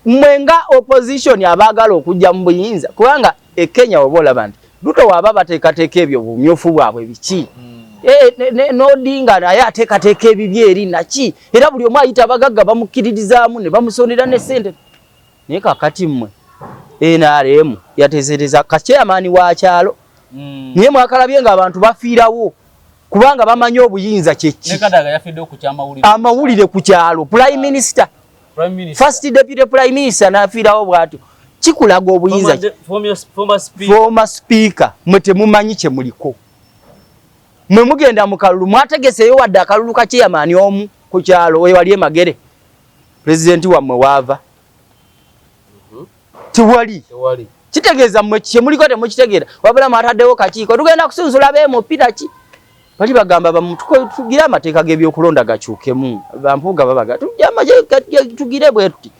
mwenga opposition abaagala okujja mu buyinza kubanga Kenya oba olaba nti Ruto waaba bateekateeka ebyo bumyufu bwabwe biki n'Odinga naye ateekateeka ebibye eri naki era buli omu ayita abagagga bamukkiririzaamu ne bamusonera ne ssente naye kakati mmwe NRM yateesereza kakyamaani wa kyalo niye mwakalabye nga abantu bafiirawo kubanga bamanyi obuyinza kyeki nekadaga yafidde okukyamawulire amawulire ku kyalo prime minister first deputy prime minister nafiirawo bwatyo kikulaga obuyinza former speaker mwe temumanyi kye muliko mwe mugenda mu kalulu mwategeseyo wadde akalulu kakyamaani omu ku kyalo we wali Magere president wammwe waava tewali kitegeeza mmwe kye muliko temukitegeera wabula mwataddewo kakiiko tugenda kusunzula beemu pitaki bali bagamba tugire amateeka g'ebyokulonda gakyukemu bampuuga babaga tugire bwe tuti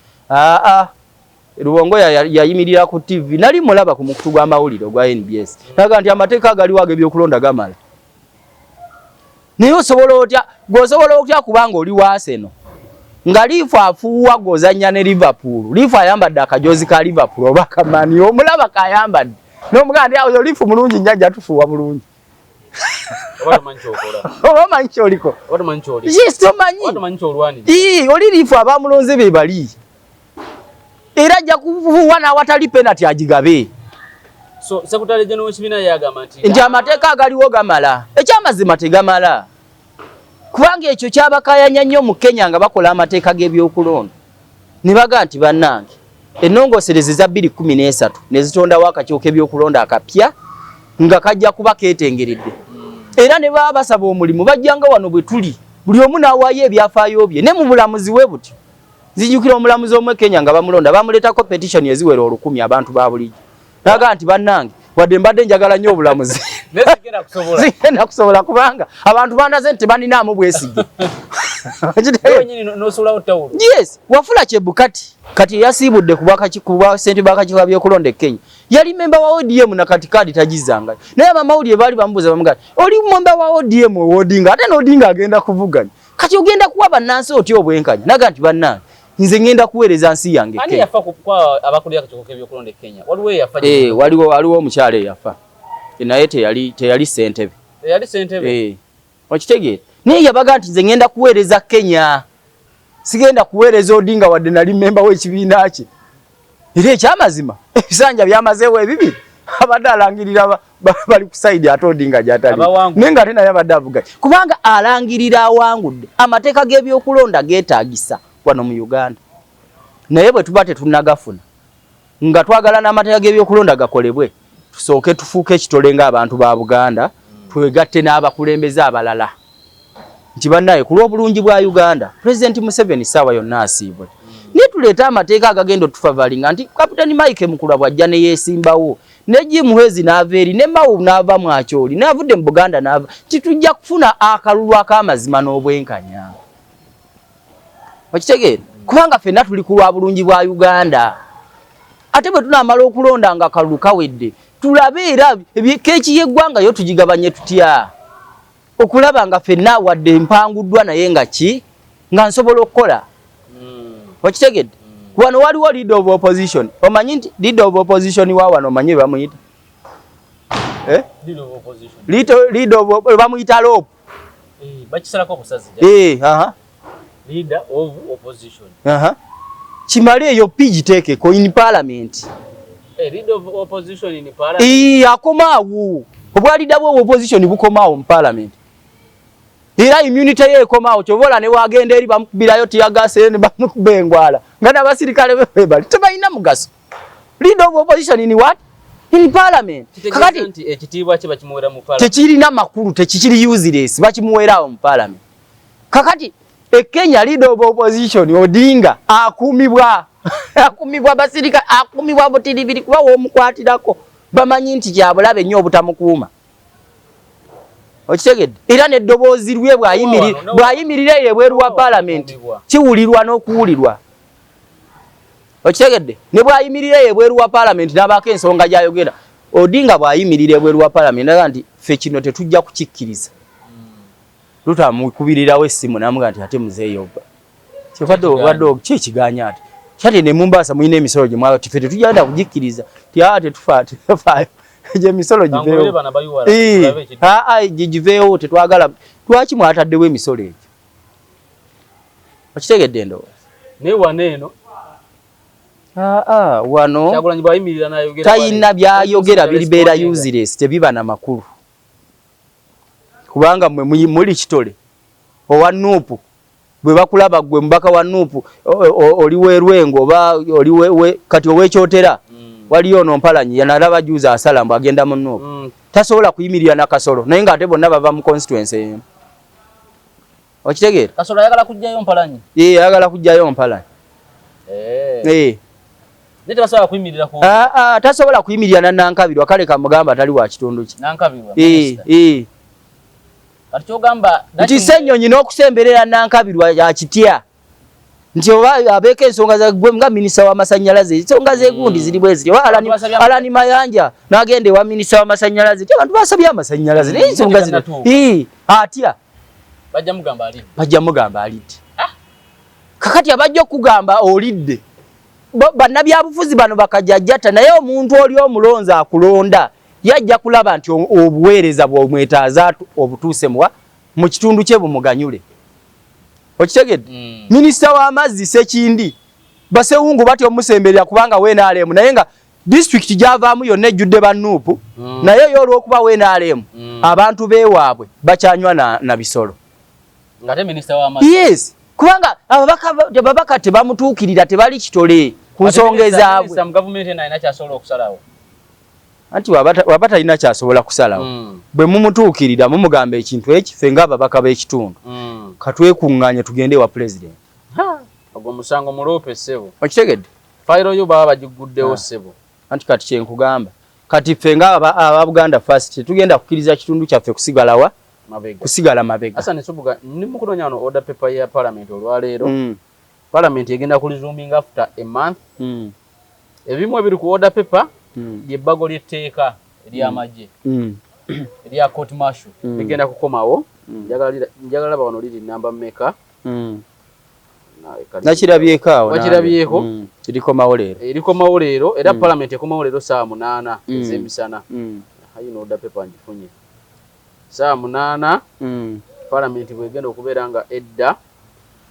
Rubongo yayimirira ku TV nali mulaba ku mukutu gw'amawulire ogwa NBS naga nti amateeka agaliwo ag'ebyokulonda gamala naye osobola otya kubanga oli wa Arsenal nga Liifu afuuwa gozanya ne Liverpool Liifu ayambadde akajozi ka Liverpool oba kamani omulaba kayambadde n'omuganda awo Liifu mulungi nyanja tufuuwa bulungi oba manyi kyoliko oli Liifu abamulonze be bali era ajja kufuuwa n'awatali penalty agigabe so Secretary General w'ekibiina yagamba nti amateeka agaliwo gamala ekyamazima tegamala kubanga ekyo kyabakayanya nnyo mu Kenya nga bakola amateeka g'ebyokulonda ne baga nti bannange ennongoosereze za 2013 ne zitondawo akakiiko k'ebyokulonda akapya nga kajja kuba keetengeredde era ne baba basaba omulimu bajjanga wano bwe tuli buli omu n'awaayo ebyafaayo bye ne mu bulamuzi bwe buti zijjukira omulamuzi omwe Kenya nga bamulonda bamuleetako petition eziwera 100 abantu ba bulijjo naga nti bannange wadde mbadde njagala nnyo obulamuzi zigenda kusobola kubanga abantu bandaze nti tebaninaamu bwesige yes Wafula Chebukati kati yasiibudde kuba ssente bakakiiko byokulonda e Kenya yali memba wa ODM na kati kadi tagizanga naye abamawulire baali bamubuuza bamugamba oli memba wa ODM Odinga ate n'Odinga agenda kuvuganya kati ogenda kuwa bannansi otya obwenkanyi naga nti bannange nze ngenda kuweereza nsi yange ani yafa kwa abakulira akakiiko k'ebyokulonda e Kenya waliwo yafa waliwo omukyala yafa naye teyali ssentebe okitegeera naye yabaga nti nze ngenda kuweereza Kenya sigenda kuweereza Odinga wadde nali member w'ekibiina kye era ekyamazima ebisanja byamazeewo ebibiri abadde alangirira bali ku side ate Odinga gy'atali nenga ate naye abadde avuga kubanga alangirira awangudde amateeka g'ebyokulonda geetaagisa wano mu Uganda naye bwe tuba tetunnagafuna nga twagala n'amateeka g'ebyokulonda gakolebwe tusooke tufuuke ekitole ng'abantu ba Buganda twegatte n'abakulembeze abalala nti bannaye ku lw'obulungi bwa Uganda President Museveni ssaawa yonna asiibwe naye tuleeta amateeka agagenda otufavalinga nti Kapitaani Mike Mukula bw'ajja ne yeesimbawo ne Jim Muhwezi n'ava eri ne Mawu n'ava mu Acholi n'avudde mu Buganda n'ava titujja kufuna akalulu ak'amazima n'obwenkanya okitegeera kubanga ffenna tuli ku lwa bulungi bwa Uganda ate bwe tunaamala okulonda nga akalulu kawedde tulabe era keeki y'eggwanga yo tugigabanye tutya okulaba nga ffenna wadde empanguddwa naye nga ki nga nsobola okukola okitegedde wano waliwo leader of opposition omanyi nti leader of opposition wa wano omanyi bamuyita leader of bamuyita Lope bakisalako obusazi leader of opposition kimale eyo pigiteekeko in parliament leader of opposition in parliament akomaawo obwalida bwo opposition bukomaawo mu parliament era immunity ye komaawo kyobola ne wagenda eri bamukubirayo tiyagase ne bamukubengwala nga n'abasirikale bali tebalina mugaso leader of opposition in what in parliament kakati ekitiibwa kye bakimuwera mu parliament tekirina makulu tekikiri useless bakimuwerawo mu parliament kakati Kenya leader of opposition Odinga akumibwa basirika akumibwa butiribiri kuba womukwatirako bamanyi nti kyabulabe nnyo obutamukuuma okitegedde era n'eddoboozi lwe bwayimirira ebweru wa parliament kiwulirwa n'okuwulirwa okitegedde ne bwayimirira ebweru wa parliament n'abaako ensonga gy'ayogera Odinga bwayimirira ebweru wa parliament naga nti ffe kino tetujja kukikkiriza lutamukubirirawo essimu namuga nti ate muzeeyo wadde kyekiganya ati kyati ne Mombasa muyina emisolo gye mwayo tiffe tetujjanda kugikkiriza ti tetufaayo gye emisolo giveewo giveewo tetwagala lwaki mwataddewo emisolo egyo okitegedde endowooza naye wano eno wano tayina byayogera biribeera useless tebiba na makulu kubanga mwe muli kitole owa Nuupu bwe bakulaba gwe mbaka wa Nuupu oli werwengo oba oli kati owekyotera waliyo ono Mpalanyi yanalaba juza asala mbu agenda mu Nuupu tasobola kuyimirira na Kasolo naye nga ate bonna bava mu constituency okitegeera Kasolo ayagala kujjayo Mpalanyi ayagala kujjayo Mpalanyi tasobola kuyimirira ku tasobola kuyimirira na Nankabirwa kale kamugamba tali wa kitundu ki Nankabirwa nti Ssenyonyi n'okusemberera Nankabirwa yakitya nti oba abeeko ensonga zagwe nga minisita w'amasannyalaze ensonga zegundi ziri bwe ziri Alani Mayanja n'agenda ewa minisita w'amasannyalaze ti abantu basabye amasannyalaze naye ensonga zino atya bajja mugamba alidde kakati abajja okugamba olidde bannabyabufuzi bano bakajajjata naye omuntu oli omulonzi akulonda yajja kulaba nti obuweereza bw'omwetaaza obutuuse mu kitundu kye bumuganyule okitegedde minisita w'amazzi Sekindi Basewungu bati omusemberera kubanga WNRM naye nga district gyavaamu yonna ejjudde ba Nuupu naye yo olw'okuba WNRM abantu beewaabwe bakyanywa na bisolo ngate minisita w'amazzi yes kubanga ababaka tebamutuukirira tebali kitole ku nsonga ezaabwe anti waba talina kyasobola kusalawo bwe mumutuukirira mumugamba ekintu eki ffe ng'ababaka b'ekitundu katwekuŋŋaanye tugende wa president ogwo musango muloope ssebo okitegedde fayiro yo baba bagiguddewo ssebo anti kati kyenkugamba kati ffe ng'aba Buganda First tetugenda kukkiriza kitundu kyaffe kusigala mabega asa nesubuga ndi mukunonya wano order paper ya parliament olwaleero parliament egenda ku resuming after a month ebimu ebiri ku order paper lyebbago ly'etteeka ery'amagye erya court martial ligenda kukomawo njagala laba wano liri namba mmeka nakirabyeko erikomawo leero era parliament ekomawo leero saa 8 ez'emisana ayino order paper ngifunye saa 8 parliament bwegenda okubeera nga edda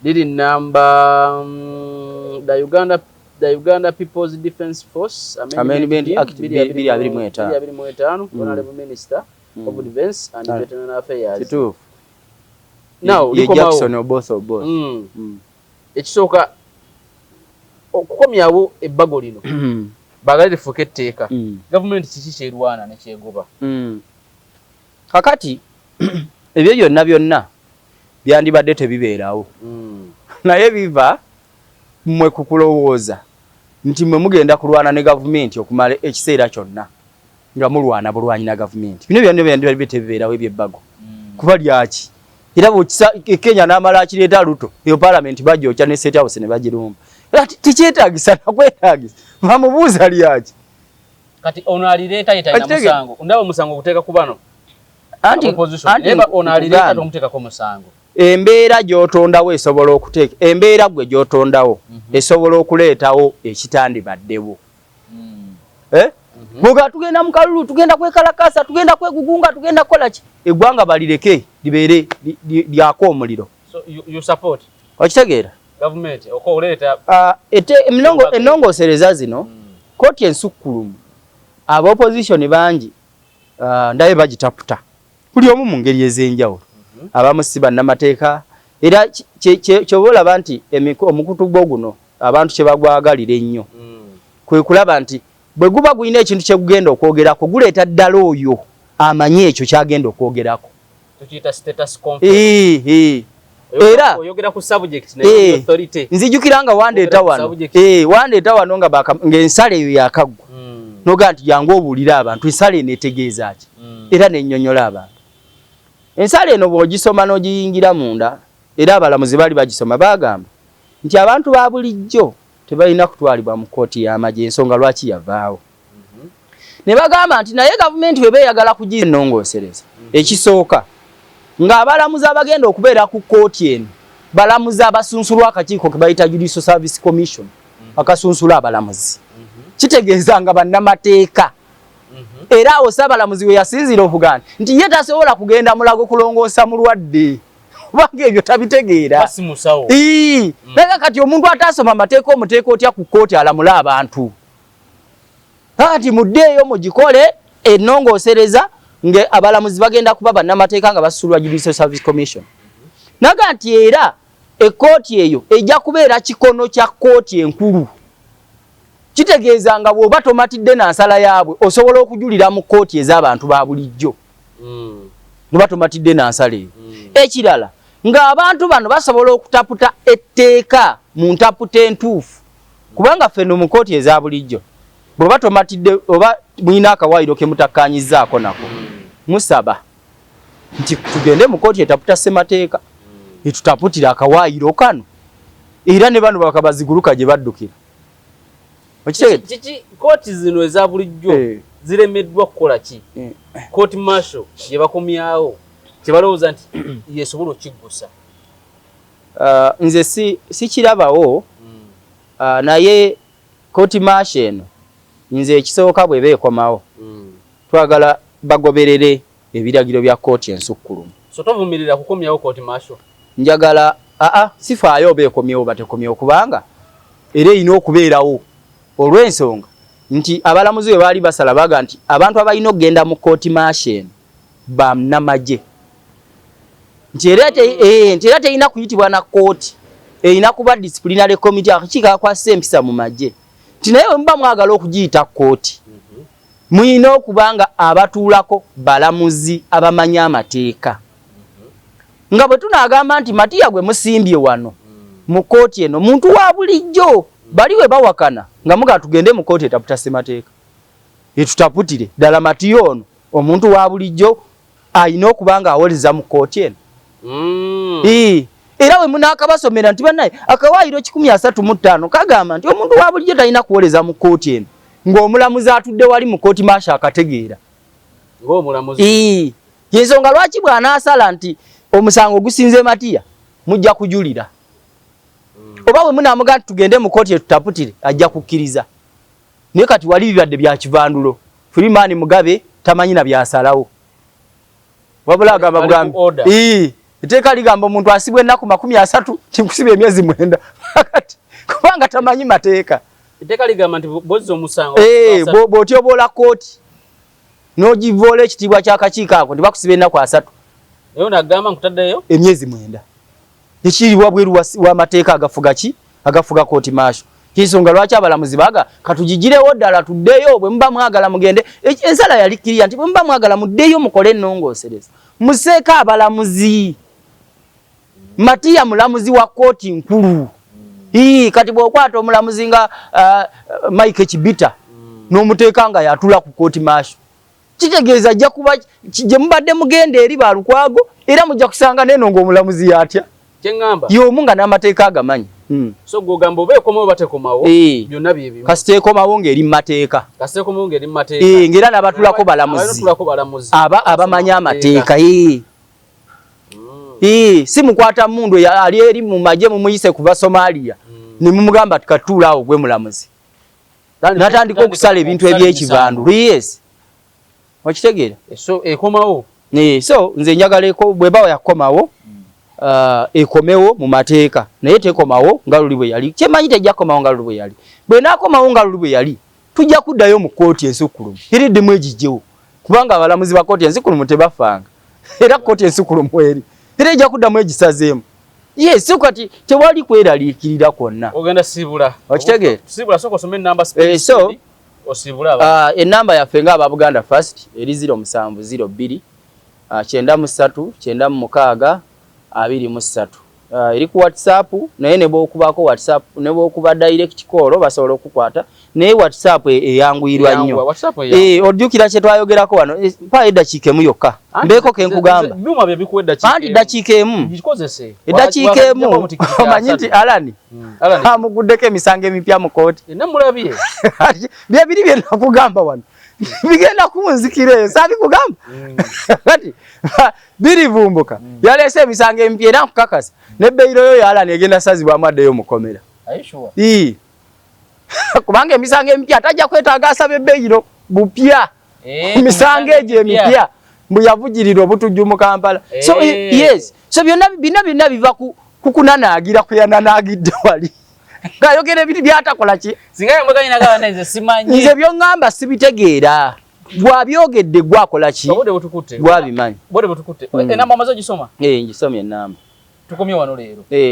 liri namba the Uganda People's Defence Force Amendment Act 2025 Honorable Minister of Defence and Veteran Affairs. Now Jackson or both. Ekisooka okukomyawo ebbago lino bagala lifuuke etteeka gavumenti kiki kyerwana ne kyegoba kakati ebyo byonna byandibadde tebibeerawo naye biva mmwe kukulowooza nti mwe mugenda kulwana ne gavumenti okumala ekiseera kyonna nga mulwana bulwanyi na gavumenti bino byandibadde tebibeerawo ebyebbago kuba lyaki era bw'okisa Kenya n'amala akireeta Ruto eyo parliament bajjokya ne State House ne bagirumba tikyetaagisa nakwetaagisa bamubuuza lyaki kati ono alireeta yetayina musango ndaba musango okuteeka ku bano anti ono alireeta tomuteekako musango embeera gy'otondawo esobola okuteeka embeera gwe gy'otondawo esobola okuleetawo ekitandibaddewo Boga tugenda mu kalulu tugenda kwekalakasa tugenda kwegugunga tugenda kola ki eggwanga balireke libeere lyako omuliro. So you support okitegeera government okoleta ennongoosereza zino koti ensukkulumu aba opposition bangi ndaye bagitaputa buli omu mu ngeri ez'enjawulo abamu si bannamateeka era kyoboolaba nti omukutu gwo guno abantu kye bagwagalira ennyo kwe kulaba nti bwe guba gulina ekintu kye gugenda okwogerako guleeta ddala oyo amanyi ekyo kyagenda okwogerako tukiyita status conference era oyogera ku subject ne authority nzijukira nga wandeeta wano ng'ensala eyo yakaggwa noga nti jangu obuulira abantu ensala eno etegeeza ki era nennyonnyola abantu ensala eno bw'ogisoma n'ogiyingira munda era abalamuzi bali bagisoma bagamba nti abantu ba bulijjo tebalina kutwalibwa mu kooti y'amagye ensonga lwaki yavaawo ne bagamba nti naye gavumenti bwe beeyagala kuginnongoosereza ekisooka ng'abalamuzi abagenda okubeera ku kooti eno balamuzi abasunsulwa akakiiko ke bayita Judicial Service Commission akasunsula abalamuzi kitegeeza nga bannamateeka era awo Ssaabalamuzi we yasinzira okugamba nti ye tasobola kugenda mulago kulongoosa mulwadde kubanga ebyo tabitegeera naye kati omuntu ataasoma amateeka omuteeka otya ku kooti alamula abantu kati muddeeyo mugikole ennongoosereza nge abalamuzi bagenda kuba bannamateeka nga basulwa Judicial Service Commission naga nti era ekooti eyo ejja kubeera kikono kya kooti enkulu kitegeeza nga bw'oba tomatidde na nsala yaabwe osobola okujulira mu kooti ez'abantu ba bulijjo bw'oba tomatidde na nsala eyo ekirala ng'abantu bano basobola okutaputa etteeka mu ntaputa entuufu kubanga ffenno mu kooti eza bulijjo bw'oba tomatidde oba mulina akawaayiro ke mutakkaanyizzaako nako musaba nti tugende mu kooti etaputa ssemateeka etutaputira akawaayiro kano era ne bano bakabaziguluka gye baddukira kiki kooti zino eza bulijjo ziremeddwa kukola ki kooti marshal gye bakomyawo kye balowooza nti yesobola okiggusa nze sikirabawo naye kooti marshal eno nze ekisooka bwe beekomawo twagala bagoberere ebiragiro bya kooti ensukkulumu so tovumirira kukomyawo kooti marshal njagala sifaayo beekomyewo batekomyewo kubanga era erina okubeerawo olw'ensonga nti abalamuzi bwe baali basala baga nti abantu abalina okugenda mu kooti marshal bannamagye nti era terina kuyitibwa na kooti erina kuba disciplinary committee akakiiko akakwasisa empisa mu magye nti naye bwe muba mwagala okugiyita kooti muyina okuba nga abatuulako balamuzi abamanyi amateeka nga bwe tunaagamba nti Matiya gwe musimbye wano mu kooti eno muntu wa bulijjo bali we bawakana nga muga tugende mu kooti etaputa ssemateeka etutaputire ddala Matiya ono omuntu wa bulijjo ayina okuba nga awoleza mu kooti eno era we munaakabasomera nti bannaye akawaayiro 135 kagamba nti omuntu wa bulijjo talina kuwoleza mu kooti eno ng'omulamuzi atudde wali mu kooti maasha akategeera yensonga lwaki bw'anaasala nti omusango gusinze Matiya mujja kujulira oba bwe munaamuga nti tugende mu kooti etutaputire ajja kukkiriza naye kati wali bibadde bya kivandulo Freeman Mugabe tamanyi na byasalawo wabula agamba bugambi Etteeka ligamba omuntu asibwe ennaku 30 kinkusiba emyezi 9 kati kubanga tamanyi mateeka. Etteeka ligamba nti bozza omusango bw'otyobola kooti n'ogivoola ekitiibwa ky'akakiiko ako tibakusiba ennaku 3. Eyo nagamba nkutaddeyo emyezi 9 ekiri wabweru w'amateeka agafuga kooti maasho. Kinsonga lwaki abalamuzi baga katugigirewo ddala tuddeyo bwe muba mwagala mugende. Ensala yali kiriya nti bwe muba mwagala muddeyo mukole ennongoosereza. Museeka abalamuzi. Matiya mulamuzi wa kooti nkulu. Kati bw'okwata omulamuzi nga Mike Kibita n'omuteeka nga yatula ku kooti maasho. Kitegeeza ajja kuba gye mubadde mugenda eri balukwago era mujja kusanga neno ng'omulamuzi yatya. Kyengamba y'omu nga n'amateeka agamanyi. So gogamba obeekomawo batekomawo byonna bye bimu. Kasita ekomawo ng'eri mu mateeka. Kasita ekomawo ng'eri mu mateeka. Ng'era n'abatulako balamuzi abamanyi amateeka. Si mukwata mundu ali eri mu magye mumuyise kuva Somalia ne mumugamba tukatuula awo gwe mulamuzi. Natandika okusala ebintu eby'ekivandu. Yes. Okitegeera? So ekomawo. So nze njagala bwe bawo yakomawo ekomewo mu mateeka naye tekomawo nga luli bwe yali. Kyemanyi tejja komawo nga luli bwe yali. Bwe naakomawo nga luli bwe yali tujja kuddayo mu kooti ensukulumu. Iriddemu egijewo kubanga abalamuzi ba kooti ensukulumu tebafanga. Era kooti ensukulumu eri. Era ejja kuddamu egisazeemu. Yes, so kati tewali kweraliikirira kwonna. Ogenda sibula. Okitegeera? Sibula soko some namba space. So osibula aba. Enamba yaffe nga aba Buganda First eri 0702 93 96 23. Eri ku WhatsApp naye ne bw'okubako WhatsApp ne bw'okuba direct call basobola okukwata naye WhatsApp eyanguyirwa nnyo. Ojjukira kye twayogerako wano mpa eddakiika emu yokka. Mbeeko ke nkugamba. Byuma bye bikuwa eddakiika. Anti eddakiika emu. Gikozese. Eddakiika emu. Omanyi nti Alani. Amuguddeko emisango emipya mu kooti. Namulabye. Bye biri bye nakugamba wano. Bigenda kunzikira eyo sabikugamba. Kati birivumbuka. Yalese emisango emipya era nkukakasa. Ne beyiro yo ya Alani egenda sazibwa amaddeyo mukomera. Are you sure? Kubanga emisango emipya tajja kwetaaga asabe beyiro bupya. Emisango egyo emipya mbu yavugirira obutujju mu Kampala. So yes. So byonna biva kukunanaagira kuyananaagidde wali. Ngayogera ebintu byatakola ki? Singa yamuganya nagala neze simanyi. Nze byongamba sibitegeera. Bwabyogedde gwakola ki? Bode butukutte. Bwabimanyi. Bode butukutte. Enamba amaze gisoma? Ngisomye enamba. Tukomye wano leero.